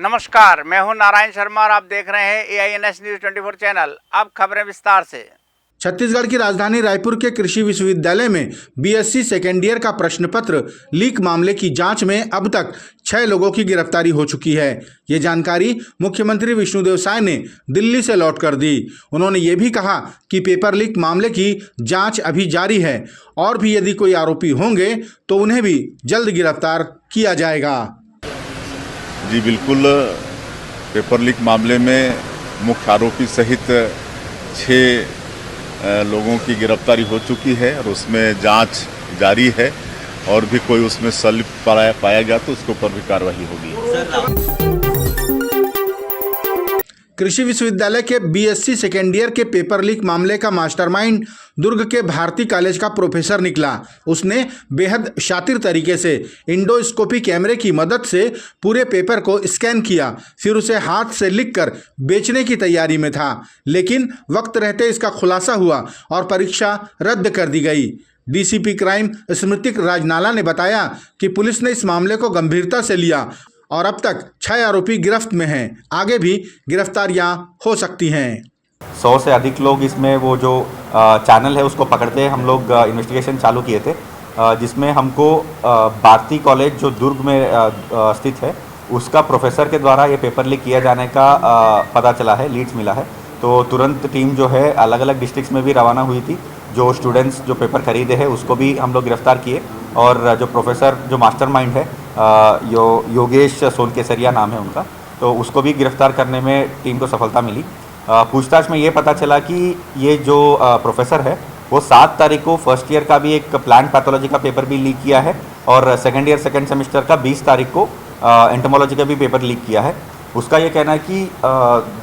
नमस्कार, मैं हूं नारायण शर्मा और आप देख रहे हैं AINS न्यूज 24 चैनल। अब खबरें विस्तार से। छत्तीसगढ़ की राजधानी रायपुर के कृषि विश्वविद्यालय में BSc सेकेंड ईयर का प्रश्न पत्र लीक मामले की जांच में अब तक 6 लोगों की गिरफ्तारी हो चुकी है। ये जानकारी मुख्यमंत्री विष्णुदेव साय ने दिल्ली से लौट कर दी। उन्होंने ये भी कहा कि पेपर लीक मामले की जांच अभी जारी है और भी यदि कोई आरोपी होंगे तो उन्हें भी जल्द गिरफ्तार किया जाएगा। जी बिल्कुल, पेपर लीक मामले में मुख्य आरोपी सहित 6 लोगों की गिरफ्तारी हो चुकी है और उसमें जांच जारी है और भी कोई उसमें संलिप्त पाया गया तो उसके ऊपर भी कार्रवाई होगी। कृषि विश्वविद्यालय के BSc सेकेंड ईयर के पेपर लीक मामले का मास्टरमाइंड दुर्ग के भारती कॉलेज का प्रोफेसर निकला। उसने बेहद शातिर तरीके से इंडोस्कोपी कैमरे की मदद से पूरे पेपर को स्कैन किया, फिर उसे हाथ से लिखकर बेचने की तैयारी में था, लेकिन वक्त रहते इसका खुलासा हुआ और परीक्षा रद्द कर दी गई। DCP क्राइम स्मृतिक राजनाला ने बताया कि पुलिस ने इस मामले को गंभीरता से लिया और अब तक 6 आरोपी गिरफ्त में हैं। आगे भी गिरफ्तारियां हो सकती हैं। 100 से अधिक लोग इसमें वो जो चैनल है उसको पकड़ते हम लोग इन्वेस्टिगेशन चालू किए थे, जिसमें हमको भारती कॉलेज जो दुर्ग में स्थित है उसका प्रोफेसर के द्वारा ये पेपर लीक किया जाने का पता चला है, लीड्स मिला है। तो तुरंत टीम जो है अलग अलग डिस्ट्रिक्ट्स में भी रवाना हुई थी। जो स्टूडेंट्स जो पेपर खरीदे हैं उसको भी हम लोग गिरफ्तार किए और जो प्रोफेसर जो मास्टरमाइंड है योगेश सोनकेसरिया नाम है उनका, तो उसको भी गिरफ्तार करने में टीम को सफलता मिली। पूछताछ में ये पता चला कि ये जो प्रोफेसर है वो 7 तारीख को फर्स्ट ईयर का भी एक प्लांट पैथोलॉजी का पेपर भी लीक किया है और सेकेंड ईयर सेकेंड सेमेस्टर का 20 तारीख को एंटोमोलॉजी का भी पेपर लीक किया है। उसका ये कहना है कि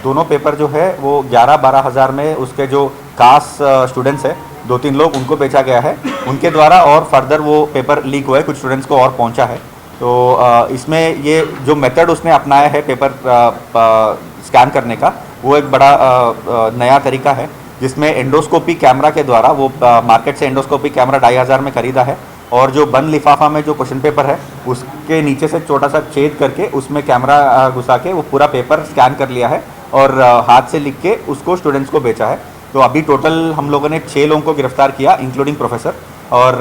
दोनों पेपर जो है वो 11-12 हज़ार में उसके जो खास स्टूडेंट्स है 2-3 लोग उनको बेचा गया है, उनके द्वारा और फर्दर वो पेपर लीक हुआ है, कुछ स्टूडेंट्स को और पहुंचा है। तो इसमें ये जो मेथड उसने अपनाया है पेपर स्कैन करने का वो एक बड़ा नया तरीका है, जिसमें एंडोस्कोपी कैमरा के द्वारा वो मार्केट से एंडोस्कोपी कैमरा 2500 में खरीदा है और जो बंद लिफाफा में जो क्वेश्चन पेपर है उसके नीचे से छोटा सा छेद करके उसमें कैमरा घुसा के वो पूरा पेपर स्कैन कर लिया है और हाथ से लिख के उसको स्टूडेंट्स को बेचा है। तो अभी टोटल हम लोगों ने 6 लोगों को गिरफ्तार किया इंक्लूडिंग प्रोफेसर, और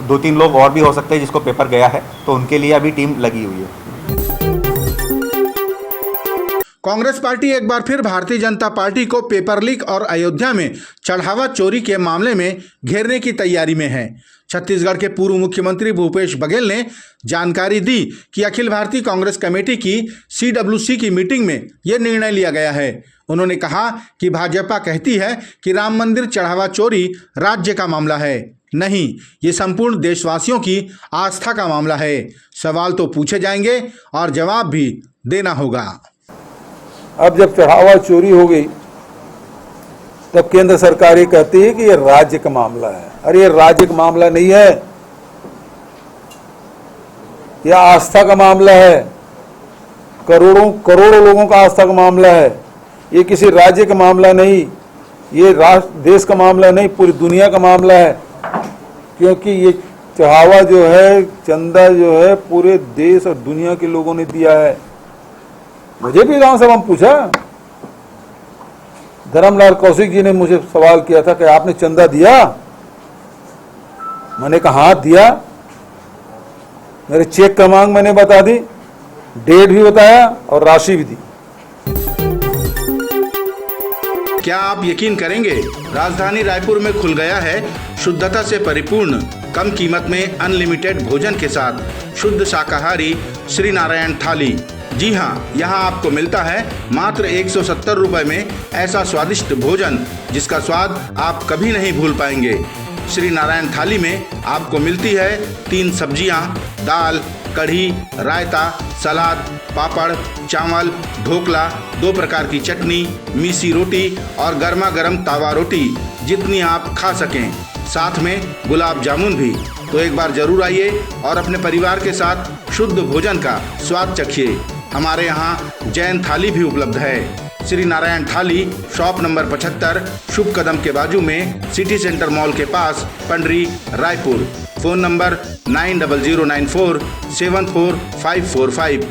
2-3 लोग और भी हो सकते हैं जिसको पेपर गया है, तो उनके लिए अभी टीम लगी हुई है। कांग्रेस पार्टी एक बार फिर भारतीय जनता पार्टी को पेपर लीक और अयोध्या में चढ़ावा चोरी के मामले में घेरने की तैयारी में है। छत्तीसगढ़ के पूर्व मुख्यमंत्री भूपेश बघेल ने जानकारी दी कि अखिल भारतीय कांग्रेस कमेटी की CWC की मीटिंग में यह निर्णय लिया गया है। उन्होंने कहा कि भाजपा कहती है कि राम मंदिर चढ़ावा चोरी राज्य का मामला है, नहीं, ये संपूर्ण देशवासियों की आस्था का मामला है। सवाल तो पूछे जाएंगे और जवाब भी देना होगा। अब जब चढ़ावा चोरी हो गई तब केंद्र सरकार ये कहती है कि ये राज्य का मामला है। अरे ये राज्य का मामला नहीं है, यह आस्था का मामला है, करोड़ों लोगों का आस्था का मामला है। ये किसी राज्य का मामला नहीं, ये देश का मामला नहीं, पूरी दुनिया का मामला है। क्योंकि ये चढ़ावा जो है, चंदा जो है, पूरे देश और दुनिया के लोगों ने दिया है। मुझे भी गांव सभा में पूछा, धर्मलाल कौशिक जी ने मुझे सवाल किया था कि आपने चंदा दिया? मैंने कहा हाँ दिया। मेरे चेक का मांग मैंने बता दी, डेट भी बताया और राशि भी दी। क्या आप यकीन करेंगे, राजधानी रायपुर में खुल गया है शुद्धता से परिपूर्ण, कम कीमत में अनलिमिटेड भोजन के साथ शुद्ध शाकाहारी श्री नारायण थाली। जी हाँ, यहाँ आपको मिलता है मात्र 170 रुपए में ऐसा स्वादिष्ट भोजन जिसका स्वाद आप कभी नहीं भूल पाएंगे। श्री नारायण थाली में आपको मिलती है 3 सब्जियाँ, दाल, कढ़ी, रायता, सलाद, पापड़, चावल, ढोकला, 2 प्रकार की चटनी, मीसी रोटी और गर्मा गर्म तावा रोटी, जितनी आप खा सकें, साथ में गुलाब जामुन भी। तो एक बार जरूर आइए और अपने परिवार के साथ शुद्ध भोजन का स्वाद चखिए। हमारे यहाँ जैन थाली भी उपलब्ध है। श्री नारायण थाली शॉप नंबर 75 शुभ कदम के बाजू में सिटी सेंटर मॉल के पास, पंडरी, रायपुर। Phone number 9009474545।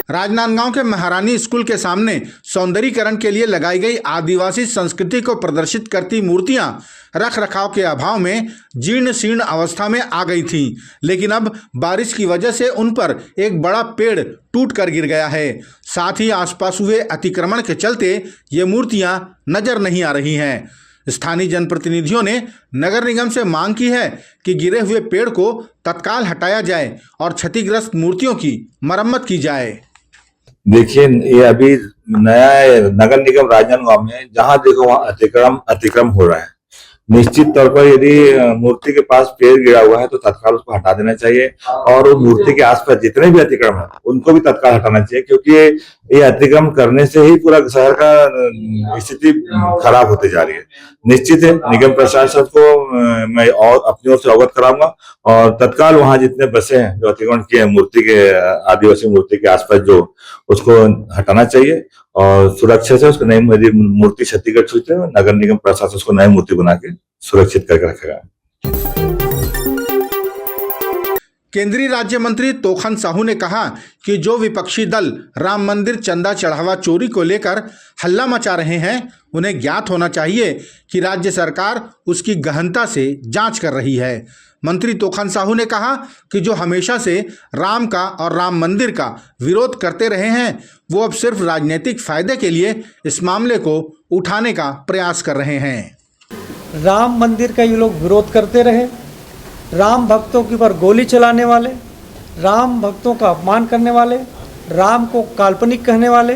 राजनांदगांव के महारानी स्कूल के सामने सौंदर्यीकरण के लिए लगाई गई आदिवासी संस्कृति को प्रदर्शित करती मूर्तियां रख रखाव के अभाव में जीर्ण शीर्ण अवस्था में आ गई थीं, लेकिन अब बारिश की वजह से उन पर एक बड़ा पेड़ टूट कर गिर गया है। साथ ही आसपास हुए अतिक्रमण के चलते ये मूर्तियां नजर नहीं आ रही हैं। स्थानीय जनप्रतिनिधियों ने नगर निगम से मांग की है कि गिरे हुए पेड़ को तत्काल हटाया जाए और क्षतिग्रस्त मूर्तियों की मरम्मत की जाए। देखिए, ये अभी नया नगर निगम राजनांदगांव में जहां देखो वहां अतिक्रम हो रहा है। निश्चित तौर पर यदि मूर्ति के पास पेड़ गिरा हुआ है तो तत्काल उसको हटा देना चाहिए और उस मूर्ति के आसपास जितने भी अतिक्रम है उनको भी तत्काल हटाना चाहिए, क्योंकि ये अतिक्रम करने से ही पूरा शहर का स्थिति खराब होती जा रही है। निश्चित है, निगम प्रशासन को मैं और अपनी ओर से अवगत कराऊंगा और तत्काल वहां जितने बसे हैं जो अतिक्रमण किए मूर्ति के आदिवासी मूर्ति के आसपास जो उसको हटाना चाहिए और सुरक्षा से उसको नई यदि मूर्ति क्षतिग्रस्त हुई है नगर निगम प्रशासन उसको नई मूर्ति बना के सुरक्षित करके रखेगा। केंद्रीय राज्य मंत्री तोखन साहू ने कहा कि जो विपक्षी दल राम मंदिर चंदा चढ़ावा चोरी को लेकर हल्ला मचा रहे हैं उन्हें ज्ञात होना चाहिए कि राज्य सरकार उसकी गहनता से जांच कर रही है। मंत्री तोखन साहू ने कहा कि जो हमेशा से राम का और राम मंदिर का विरोध करते रहे हैं वो अब सिर्फ राजनीतिक फायदे के लिए इस मामले को उठाने का प्रयास कर रहे हैं। राम मंदिर का ये लोग विरोध करते रहे, राम भक्तों के ऊपर गोली चलाने वाले, राम भक्तों का अपमान करने वाले, राम को काल्पनिक कहने वाले,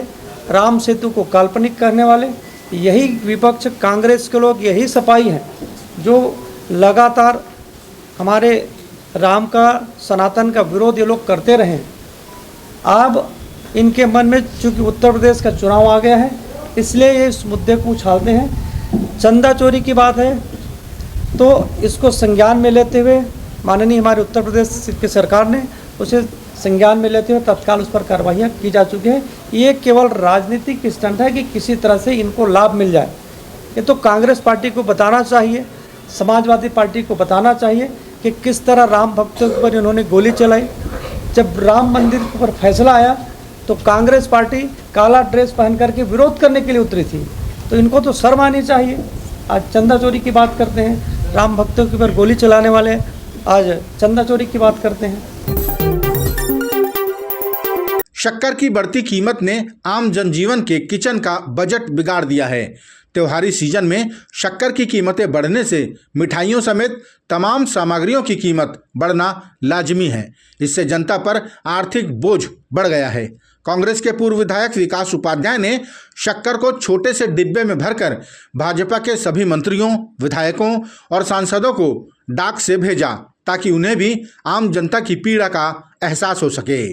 राम सेतु को काल्पनिक कहने वाले, यही विपक्ष कांग्रेस के लोग, यही सपाई हैं जो लगातार हमारे राम का सनातन का विरोध ये लोग करते रहे। अब इनके मन में चूँकि उत्तर प्रदेश का चुनाव आ गया है इसलिए ये इस मुद्दे को उछालते हैं। चंदा चोरी की बात है तो इसको संज्ञान में लेते हुए माननीय हमारे उत्तर प्रदेश की सरकार ने उसे संज्ञान में लेते हुए तत्काल उस पर कार्रवाइयाँ की जा चुकी हैं। ये केवल राजनीतिक स्टंट है कि किसी तरह से इनको लाभ मिल जाए। ये तो कांग्रेस पार्टी को बताना चाहिए, समाजवादी पार्टी को बताना चाहिए कि किस तरह राम भक्तों पर इन्होंने गोली चलाई। जब राम मंदिर पर फैसला आया तो कांग्रेस पार्टी काला ड्रेस पहन करके विरोध करने के लिए उतरी थी, तो इनको तो शर्म आनी चाहिए। आज चंदा चोरी की बात करते हैं, राम भक्तों के ऊपर गोली चलाने वाले आज चंदा चोरी की बात करते हैं। शक्कर की बढ़ती कीमत ने आम जनजीवन के किचन का बजट बिगाड़ दिया है। त्योहारी सीजन में शक्कर की कीमतें बढ़ने से मिठाइयों समेत तमाम सामग्रियों की कीमत बढ़ना लाजमी है। इससे जनता पर आर्थिक बोझ बढ़ गया है। कांग्रेस के पूर्व विधायक विकास उपाध्याय ने शक्कर को छोटे से डिब्बे में भरकर भाजपा के सभी मंत्रियों, विधायकों और सांसदों को डाक से भेजा ताकि उन्हें भी आम जनता की पीड़ा का एहसास हो सके।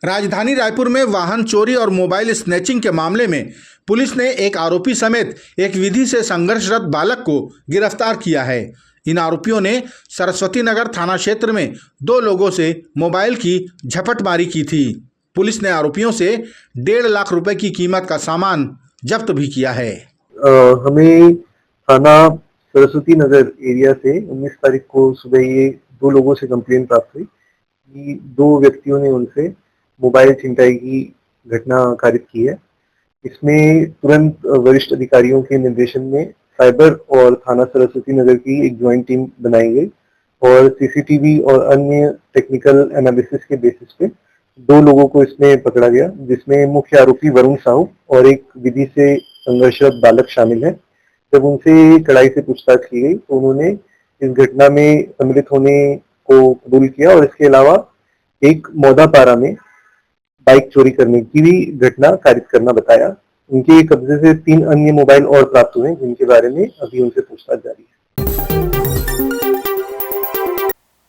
राजधानी रायपुर में वाहन चोरी और मोबाइल स्नैचिंग के मामले में पुलिस ने एक आरोपी समेत एक विधि से संघर्षरत बालक को गिरफ्तार किया है। इन आरोपियों ने सरस्वती नगर थाना क्षेत्र में 2 लोगों से मोबाइल की झपटमारी की थी। पुलिस ने आरोपियों से 1.5 लाख रुपए की कीमत का सामान जब्त भी किया है। हमें थाना सरस्वती नगर एरिया से 19 तारीख को सुबह ये 2 लोगों से कंप्लेन प्राप्त हुई कि 2 व्यक्तियों ने उनसे मोबाइल छिनताई की घटना कारित की है। इसमें तुरंत वरिष्ठ अधिकारियों के निर्देशन में साइबर और थाना सरस्वती नगर की एक ज्वाइंट टीम बनाई गई और सीसीटीवी और अन्य टेक्निकल एनालिसिस के बेसिस पे 2 लोगों को इसमें पकड़ा गया, जिसमें मुख्य आरोपी वरुण साहू और एक विधि से संघर्षरत बालक शामिल है। जब उनसे कड़ाई से पूछताछ की गई तो उन्होंने इस घटना में सम्मिलित होने को कबूल किया और इसके अलावा एक मौदापारा में बाइक चोरी करने की भी घटना कारित करना बताया। उनके कब्जे से 3 अन्य मोबाइल और प्राप्त हुए जिनके बारे में अभी उनसे पूछताछ जारी है।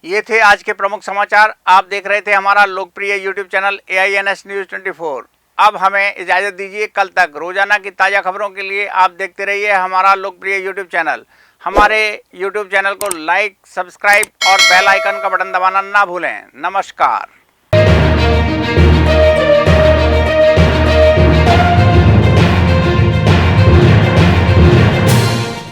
ये थे आज के प्रमुख समाचार। आप देख रहे थे हमारा लोकप्रिय YouTube चैनल AINS News 24। अब हमें इजाजत दीजिए। कल तक रोजाना की ताज़ा खबरों के लिए आप देखते रहिए हमारा लोकप्रिय YouTube चैनल। हमारे YouTube चैनल को लाइक, सब्सक्राइब और बेल आइकन का बटन दबाना ना भूलें। नमस्कार।